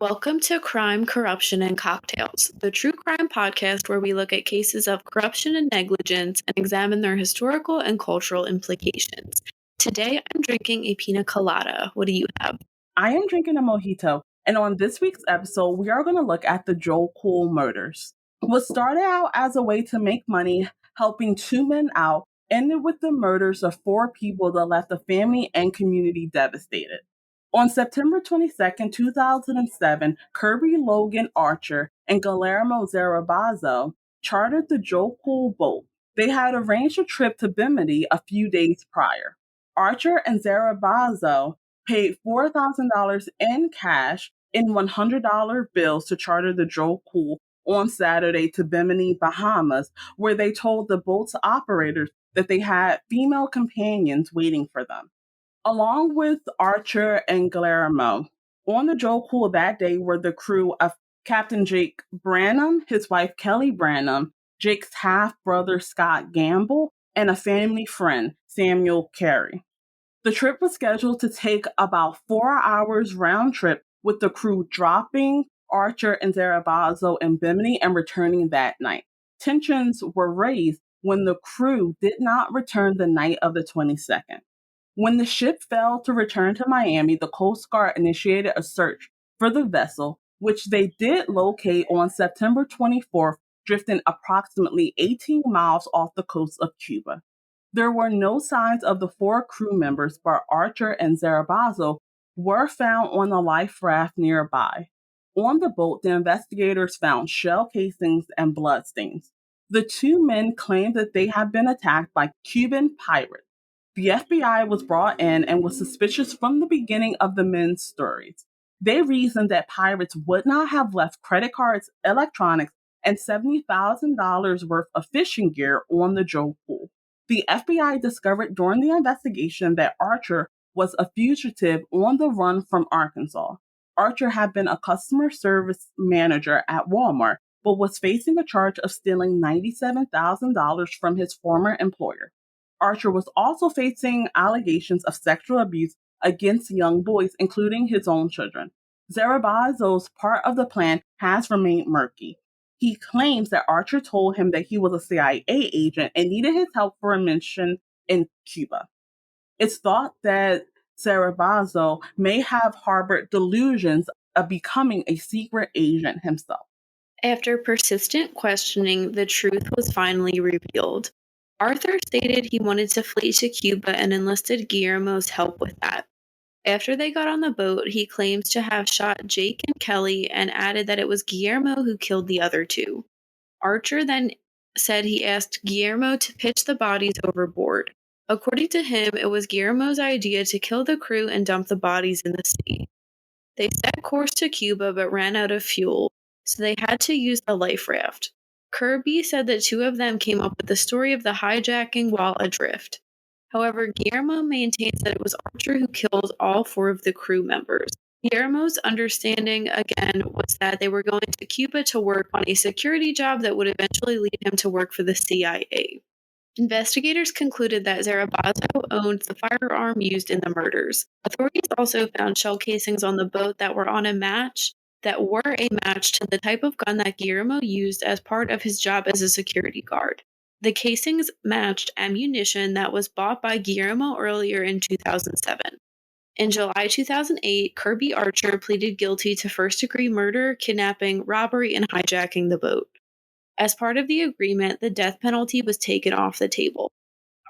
Welcome to Crime, Corruption, and Cocktails, the true crime podcast where we look at cases of corruption and negligence and examine their historical and cultural implications. Today, I'm drinking a pina colada. What do you have? I am drinking a mojito, and on this week's episode, we are going to look at the Joe Cool murders. What started out as a way to make money, helping two men out, ended with the murders of four people that left the family and community devastated. On September 22nd, 2007, Kirby, Logan, Archer, and Guillermo Zarabozo chartered the Joe Cool boat. They had arranged a trip to Bimini a few days prior. Archer and Zarabozo paid $4,000 in cash in $100 bills to charter the Joe Cool on Saturday to Bimini, Bahamas, where they told the boat's operators that they had female companions waiting for them. Along with Archer and Guillermo, on the Joe Cool that day were the crew of Captain Jake Branam, his wife Kelley Branam, Jake's half-brother Scott Gamble, and a family friend, Samuel Kairy. The trip was scheduled to take about 4 hours round trip, with the crew dropping Archer and Zarabozo in Bimini and returning that night. Tensions were raised when the crew did not return the night of the 22nd. When the ship failed to return to Miami, the Coast Guard initiated a search for the vessel, which they did locate on September 24th, drifting approximately 18 miles off the coast of Cuba. There were no signs of the four crew members, but Archer and Zarabozo were found on a life raft nearby. On the boat, the investigators found shell casings and bloodstains. The two men claimed that they had been attacked by Cuban pirates. The FBI was brought in and was suspicious from the beginning of the men's stories. They reasoned that pirates would not have left credit cards, electronics, and $70,000 worth of fishing gear on the Joe Cool. The FBI discovered during the investigation that Archer was a fugitive on the run from Arkansas. Archer had been a customer service manager at Walmart, but was facing a charge of stealing $97,000 from his former employer. Archer was also facing allegations of sexual abuse against young boys, including his own children. Zarabozo's part of the plan has remained murky. He claims that Archer told him that he was a CIA agent and needed his help for a mission in Cuba. It's thought that Zarabozo may have harbored delusions of becoming a secret agent himself. After persistent questioning, the truth was finally revealed. Arthur stated he wanted to flee to Cuba and enlisted Guillermo's help with that. After they got on the boat, he claims to have shot Jake and Kelley and added that it was Guillermo who killed the other two. Archer then said he asked Guillermo to pitch the bodies overboard. According to him, it was Guillermo's idea to kill the crew and dump the bodies in the sea. They set course to Cuba but ran out of fuel, so they had to use a life raft. Kirby said that two of them came up with the story of the hijacking while adrift. However, Guillermo maintains that it was Archer who killed all four of the crew members. Guillermo's understanding, again, was that they were going to Cuba to work on a security job that would eventually lead him to work for the CIA. Investigators concluded that Zarabozo owned the firearm used in the murders. Authorities also found shell casings on the boat that were a match to the type of gun that Guillermo used as part of his job as a security guard. The casings matched ammunition that was bought by Guillermo earlier in 2007. In July 2008, Kirby Archer pleaded guilty to first-degree murder, kidnapping, robbery, and hijacking the boat. As part of the agreement, the death penalty was taken off the table.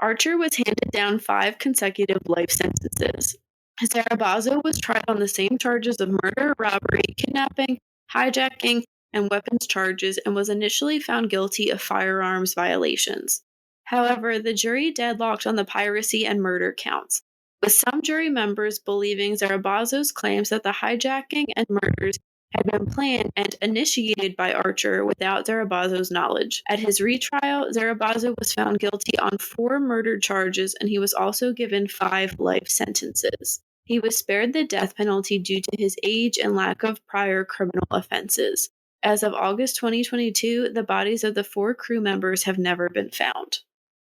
Archer was handed down 5 consecutive life sentences. Zarabozo was tried on the same charges of murder, robbery, kidnapping, hijacking, and weapons charges and was initially found guilty of firearms violations. However, the jury deadlocked on the piracy and murder counts, with some jury members believing Zarabozo's claims that the hijacking and murders had been planned and initiated by Archer without Zarabozo's knowledge. At his retrial, Zarabozo was found guilty on 4 murder charges, and he was also given 5 life sentences. He was spared the death penalty due to his age and lack of prior criminal offenses. As of August 2022, the bodies of the 4 crew members have never been found.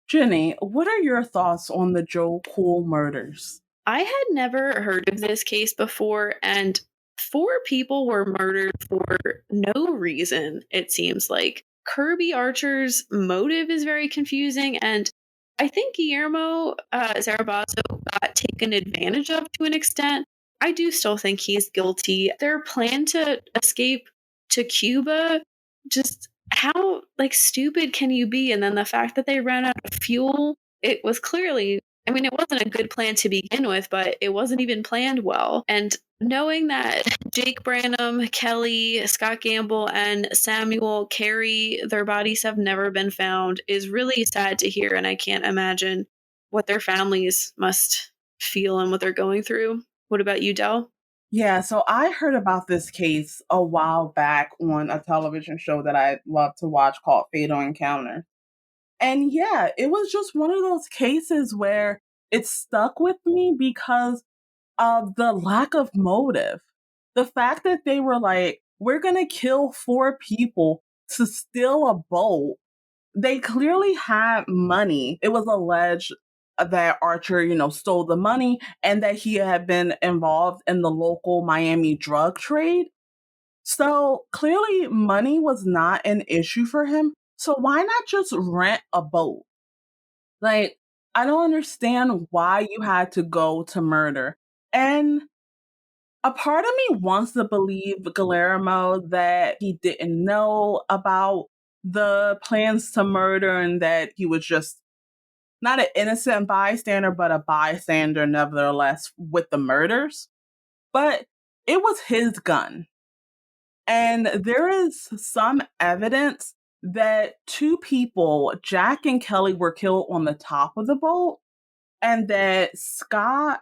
Jenny, what are your thoughts on the Joe Cool murders? I had never heard of this case before, and four people were murdered for no reason, it seems like. Kirby Archer's motive is very confusing, and I think Guillermo Zarabozo got taken advantage of to an extent. I do still think he's guilty. Their plan to escape to Cuba, just how like stupid can you be? And then the fact that they ran out of fuel, it was clearly, I mean, it wasn't a good plan to begin with, but it wasn't even planned well. And knowing that Jake Branam, Kelley, Scott Gamble, and Samuel Kairy, their bodies have never been found is really sad to hear. And I can't imagine what their families must feel and what they're going through. What about you, Del? Yeah, so I heard about this case a while back on a television show that I love to watch called Fatal Encounter. And yeah, it was just one of those cases where it stuck with me because of the lack of motive. The fact that they were like, we're going to kill four people to steal a boat. They clearly had money. It was alleged that Archer, stole the money and that he had been involved in the local Miami drug trade. So clearly money was not an issue for him. So why not just rent a boat? Like, I don't understand why you had to go to murder. And a part of me wants to believe Guillermo that he didn't know about the plans to murder and that he was just not an innocent bystander, but a bystander nevertheless with the murders. But it was his gun. And there is some evidence that two people, Jack and Kelley, were killed on the top of the boat, and that Scott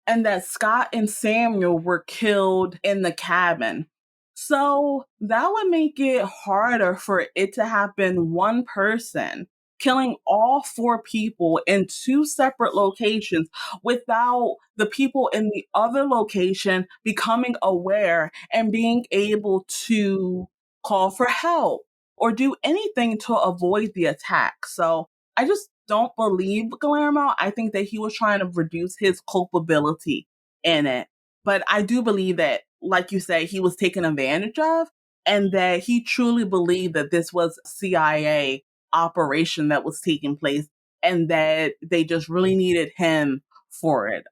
and Samuel were killed in the cabin. So that would make it harder for it to have been one person killing all four people in two separate locations without the people in the other location becoming aware and being able to call for help or do anything to avoid the attack. So I just don't believe Guillermo. I think that he was trying to reduce his culpability in it. But I do believe that, like you say, he was taken advantage of and that he truly believed that this was a CIA operation that was taking place and that they just really needed him for it.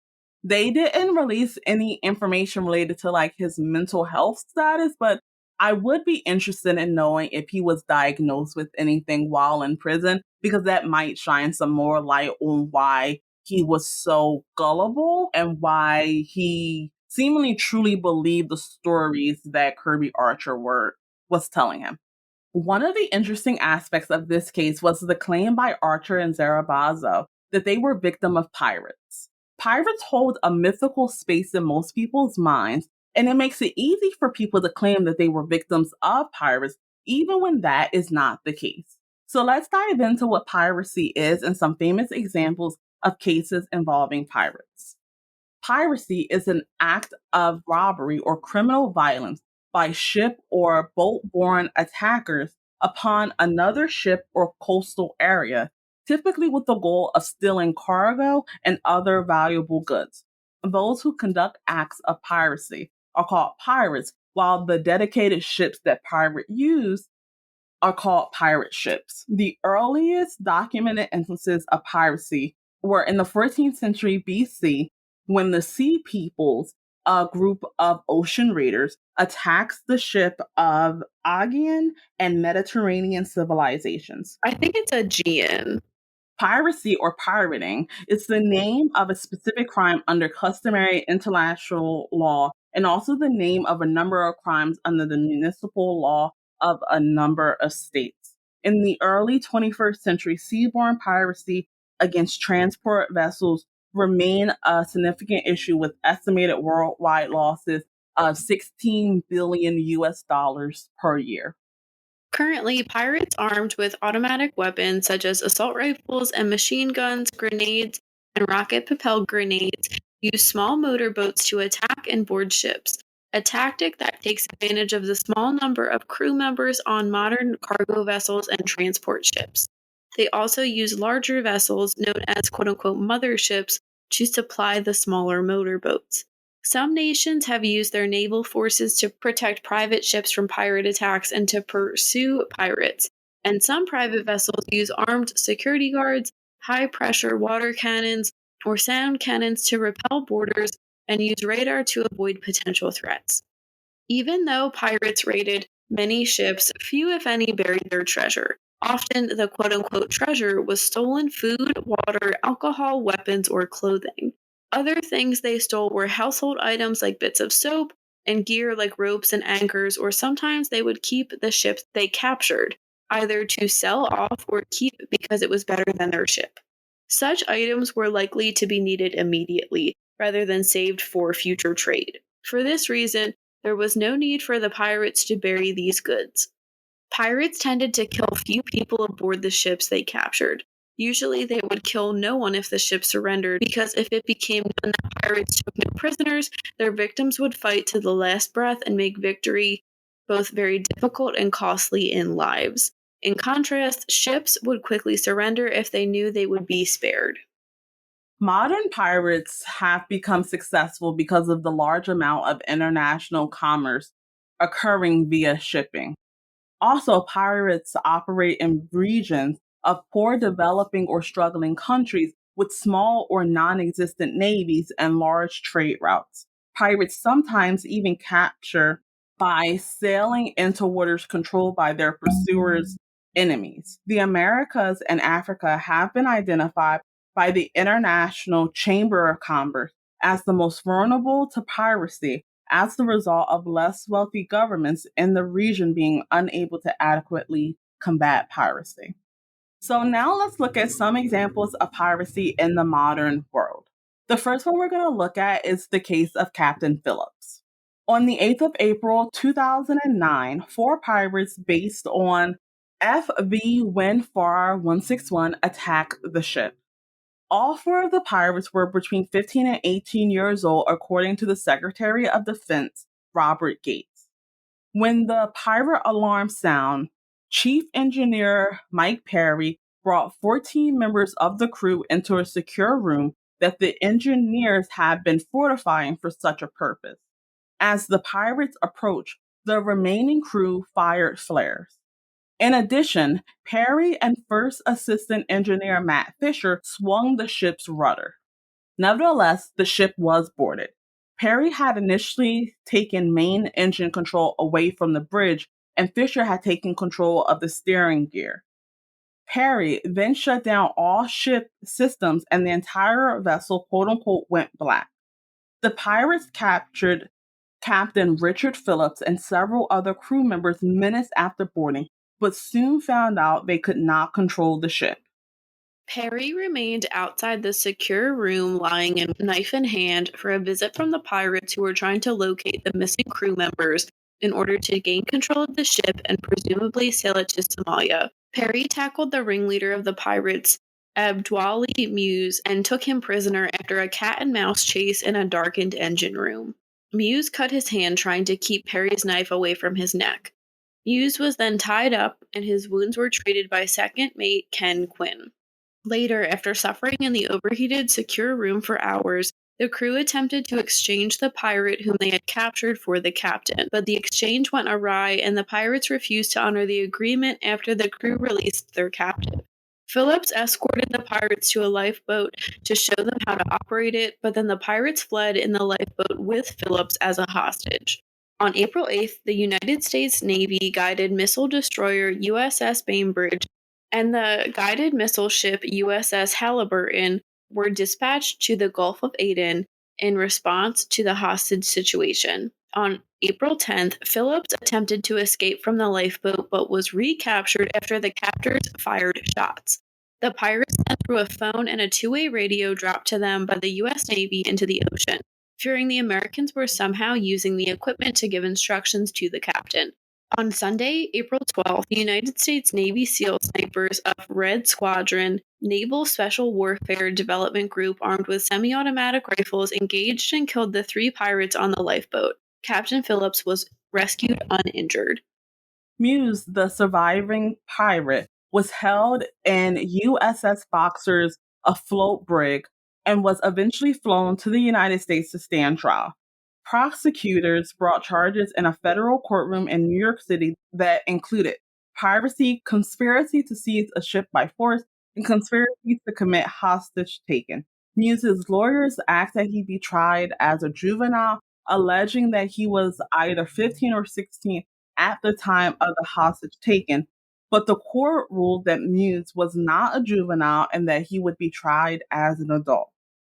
They didn't release any information related to like his mental health status, but I would be interested in knowing if he was diagnosed with anything while in prison, because that might shine some more light on why he was so gullible and why he seemingly truly believed the stories that Kirby Archer was telling him. One of the interesting aspects of this case was the claim by Archer and Zarabozo that they were victim of pirates. Pirates hold a mythical space in most people's minds, and it makes it easy for people to claim that they were victims of pirates, even when that is not the case. So let's dive into what piracy is and some famous examples of cases involving pirates. Piracy is an act of robbery or criminal violence by ship or boat-borne attackers upon another ship or coastal area, typically with the goal of stealing cargo and other valuable goods. Those who conduct acts of piracy are called pirates, while the dedicated ships that pirates use are called pirate ships. The earliest documented instances of piracy were in the 14th century BC when the Sea Peoples, a group of ocean raiders, attacks the ship of Aegean and Mediterranean civilizations. I think it's Aegean. Piracy or pirating is the name of a specific crime under customary international law and also the name of a number of crimes under the municipal law of a number of states. In the early 21st century, seaborne piracy against transport vessels remain a significant issue with estimated worldwide losses of 16 billion US dollars per year. Currently, pirates armed with automatic weapons such as assault rifles and machine guns, grenades, and rocket-propelled grenades use small motorboats to attack and board ships, a tactic that takes advantage of the small number of crew members on modern cargo vessels and transport ships. They also use larger vessels, known as quote-unquote motherships, to supply the smaller motorboats. Some nations have used their naval forces to protect private ships from pirate attacks and to pursue pirates, and some private vessels use armed security guards, high-pressure water cannons, or sound cannons to repel boarders and use radar to avoid potential threats. Even though pirates raided many ships, few, if any, buried their treasure. Often, the quote-unquote treasure was stolen food, water, alcohol, weapons, or clothing. Other things they stole were household items like bits of soap, and gear like ropes and anchors, or sometimes they would keep the ships they captured, either to sell off or keep because it was better than their ship. Such items were likely to be needed immediately, rather than saved for future trade. For this reason, there was no need for the pirates to bury these goods. Pirates tended to kill few people aboard the ships they captured. Usually they would kill no one if the ship surrendered, because if it became known that pirates took no prisoners, their victims would fight to the last breath and make victory both very difficult and costly in lives. In contrast, ships would quickly surrender if they knew they would be spared. Modern pirates have become successful because of the large amount of international commerce occurring via shipping. Also, pirates operate in regions of poor developing or struggling countries with small or non existent navies and large trade routes. Pirates sometimes even capture by sailing into waters controlled by their pursuers' enemies. The Americas and Africa have been identified by the International Chamber of Commerce as the most vulnerable to piracy as the result of less wealthy governments in the region being unable to adequately combat piracy. So now let's look at some examples of piracy in the modern world. The first one we're going to look at is the case of Captain Phillips. On the 8th of April 2009, four pirates based on FV Windfar 161 attacked the ship. All four of the pirates were between 15 and 18 years old, according to the Secretary of Defense, Robert Gates. When the pirate alarm sounded, Chief Engineer Mike Perry brought 14 members of the crew into a secure room that the engineers had been fortifying for such a purpose. As the pirates approached, the remaining crew fired flares. In addition, Perry and First Assistant Engineer Matt Fisher swung the ship's rudder. Nevertheless, the ship was boarded. Perry had initially taken main engine control away from the bridge, and Fisher had taken control of the steering gear. Perry then shut down all ship systems, and the entire vessel, quote-unquote, went black. The pirates captured Captain Richard Phillips and several other crew members minutes after boarding, but soon found out they could not control the ship. Perry remained outside the secure room, lying in knife in hand, for a visit from the pirates who were trying to locate the missing crew members in order to gain control of the ship and presumably sail it to Somalia. Perry tackled the ringleader of the pirates, Abdwali Muse, and took him prisoner after a cat-and-mouse chase in a darkened engine room. Muse cut his hand trying to keep Perry's knife away from his neck. Muse was then tied up, and his wounds were treated by second mate Ken Quinn. Later, after suffering in the overheated, secure room for hours, the crew attempted to exchange the pirate whom they had captured for the captain, but the exchange went awry, and the pirates refused to honor the agreement after the crew released their captive. Phillips escorted the pirates to a lifeboat to show them how to operate it, but then the pirates fled in the lifeboat with Phillips as a hostage. On April 8th, the United States Navy guided missile destroyer USS Bainbridge and the guided missile ship USS Halliburton were dispatched to the Gulf of Aden in response to the hostage situation. On April 10th, Phillips attempted to escape from the lifeboat but was recaptured after the captors fired shots. The pirates then threw a phone and a two-way radio dropped to them by the U.S. Navy into the ocean, fearing the Americans were somehow using the equipment to give instructions to the captain. On Sunday, April 12th, the United States Navy SEAL snipers of Red Squadron Naval Special Warfare Development Group armed with semi-automatic rifles engaged and killed the three pirates on the lifeboat. Captain Phillips was rescued uninjured. Muse, the surviving pirate, was held in USS Boxer's afloat brig and was eventually flown to the United States to stand trial. Prosecutors brought charges in a federal courtroom in New York City that included piracy, conspiracy to seize a ship by force, and conspiracy to commit hostage taking. Muse's lawyers asked that he be tried as a juvenile, alleging that he was either 15 or 16 at the time of the hostage taken. But the court ruled that Muse was not a juvenile and that he would be tried as an adult.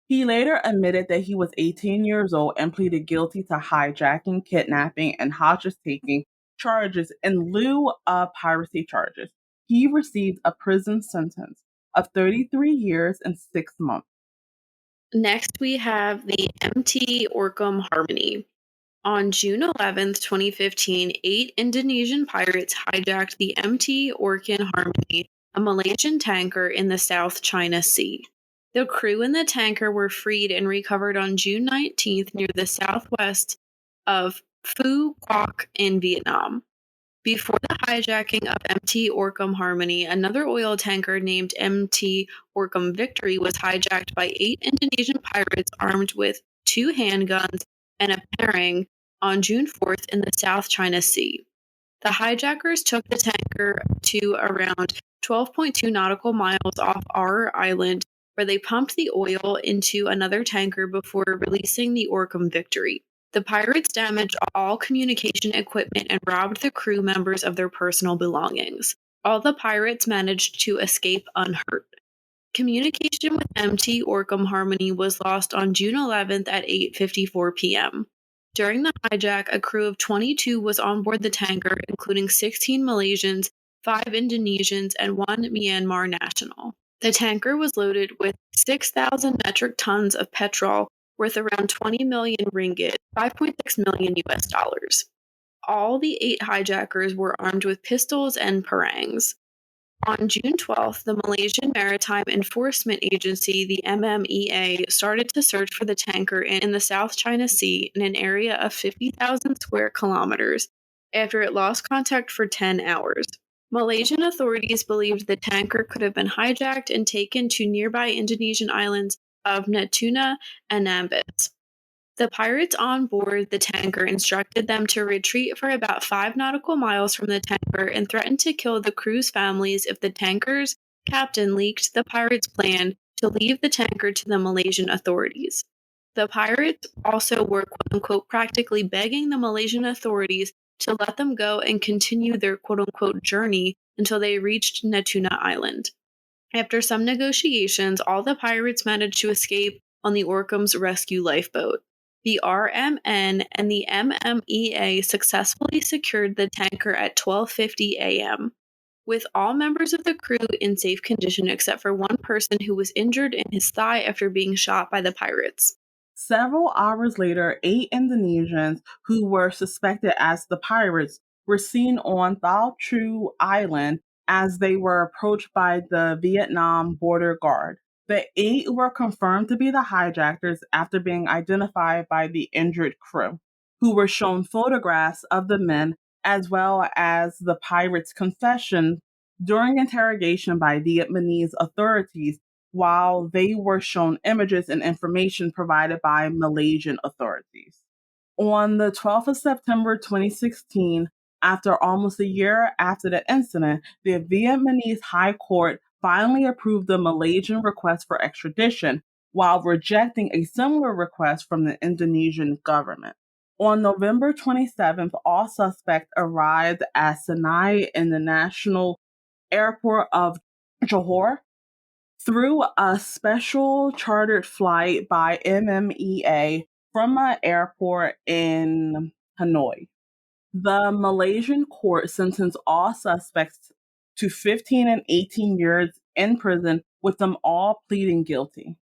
He later admitted that he was 18 years old and pleaded guilty to hijacking, kidnapping, and hostage taking charges in lieu of piracy charges. He received a prison sentence of 33 years and 6 months. Next, we have the MT Orcam Harmony. On June 11th, 2015, 8 Indonesian pirates hijacked the MT Orkan Harmony, a Malaysian tanker in the South China Sea. The crew and the tanker were freed and recovered on June 19th near the southwest of Phu Quoc in Vietnam. Before the hijacking of MT Orcam Harmony, another oil tanker named MT Orcam Victory was hijacked by 8 Indonesian pirates armed with 2 handguns and a parang on June 4th in the South China Sea. The hijackers took the tanker to around 12.2 nautical miles off our island, where they pumped the oil into another tanker before releasing the Orcam Victory. The pirates damaged all communication equipment and robbed the crew members of their personal belongings. All the pirates managed to escape unhurt. Communication with MT Orcam Harmony was lost on June 11th at 8:54 p.m. During the hijack, a crew of 22 was on board the tanker, including 16 Malaysians, 5 Indonesians, and 1 Myanmar national. The tanker was loaded with 6,000 metric tons of petrol worth around 20 million ringgit, $5.6 million US dollars. All the 8 hijackers were armed with pistols and parangs. On June 12th, the Malaysian Maritime Enforcement Agency, the MMEA, started to search for the tanker in the South China Sea in an area of 50,000 square kilometers after it lost contact for 10 hours. Malaysian authorities believed the tanker could have been hijacked and taken to nearby Indonesian islands of Natuna and Nambas. The pirates on board the tanker instructed them to retreat for about 5 nautical miles from the tanker and threatened to kill the crew's families if the tanker's captain leaked the pirates' plan to leave the tanker to the Malaysian authorities. The pirates also were, quote-unquote, practically begging the Malaysian authorities to let them go and continue their, quote-unquote, journey until they reached Natuna Island. After some negotiations, all the pirates managed to escape on the Orcam's rescue lifeboat. The RMN and the MMEA successfully secured the tanker at 12:50 a.m., with all members of the crew in safe condition except for one person who was injured in his thigh after being shot by the pirates. Several hours later, 8 Indonesians who were suspected as the pirates were seen on Thao Chu Island as they were approached by the Vietnam border guard. The 8 were confirmed to be the hijackers after being identified by the injured crew, who were shown photographs of the men as well as the pirates' confession during interrogation by Vietnamese authorities, while they were shown images and information provided by Malaysian authorities. On the 12th of September 2016, after almost a year after the incident, the Vietnamese High Court finally approved the Malaysian request for extradition, while rejecting a similar request from the Indonesian government. On November 27th, all suspects arrived at Senai International Airport of Johor through a special chartered flight by MMEA from an airport in Hanoi. The Malaysian court sentenced all suspects to 15 and 18 years in prison, with them all pleading guilty.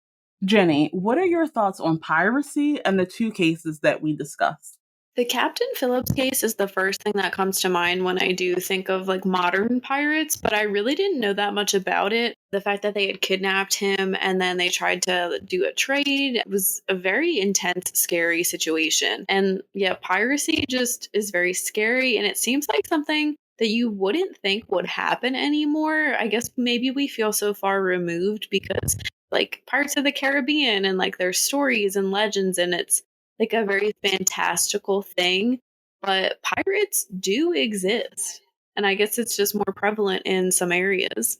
Jenny, what are your thoughts on piracy and the 2 cases that we discussed? The Captain Phillips case is the first thing that comes to mind when I do think of like modern pirates, but I really didn't know that much about it. The fact that they had kidnapped him and then they tried to do a trade was a very intense, scary situation. And yeah, piracy just is very scary, and it seems like something that you wouldn't think would happen anymore. I guess maybe we feel so far removed because like Pirates of the Caribbean and like their stories and legends, and it's like a very fantastical thing. But pirates do exist. And I guess it's just more prevalent in some areas.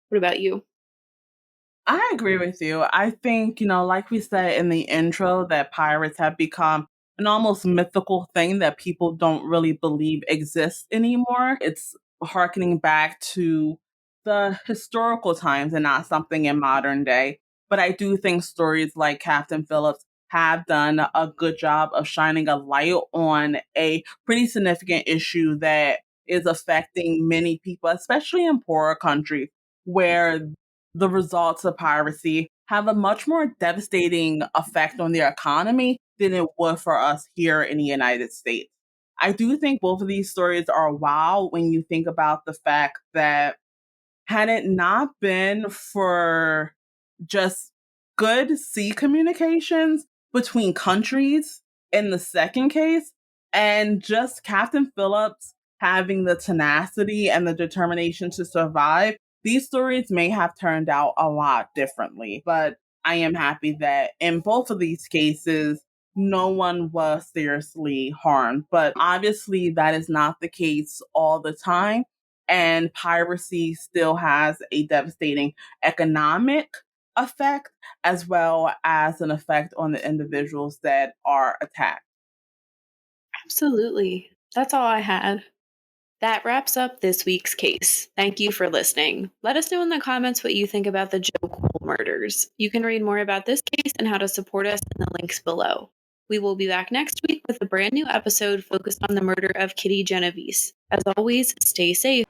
What about you? I agree with you. I think, like we said in the intro, that pirates have become an almost mythical thing that people don't really believe exists anymore. It's harkening back to the historical times and not something in modern day. But I do think stories like Captain Phillips have done a good job of shining a light on a pretty significant issue that is affecting many people, especially in poorer countries where the results of piracy have a much more devastating effect on their economy than it would for us here in the United States. I do think both of these stories are wild when you think about the fact that had it not been for just good sea communications between countries in the second case, and just Captain Phillips having the tenacity and the determination to survive, these stories may have turned out a lot differently. But I am happy that in both of these cases, no one was seriously harmed. But obviously, that is not the case all the time. And piracy still has a devastating economic effect as well as an effect on the individuals that are attacked. Absolutely. That's all I had. That wraps up this week's case. Thank you for listening. Let us know in the comments what you think about the Joe Cole murders. You can read more about this case and how to support us in the links below. We will be back next week with a brand new episode focused on the murder of Kitty Genovese. As always, stay safe.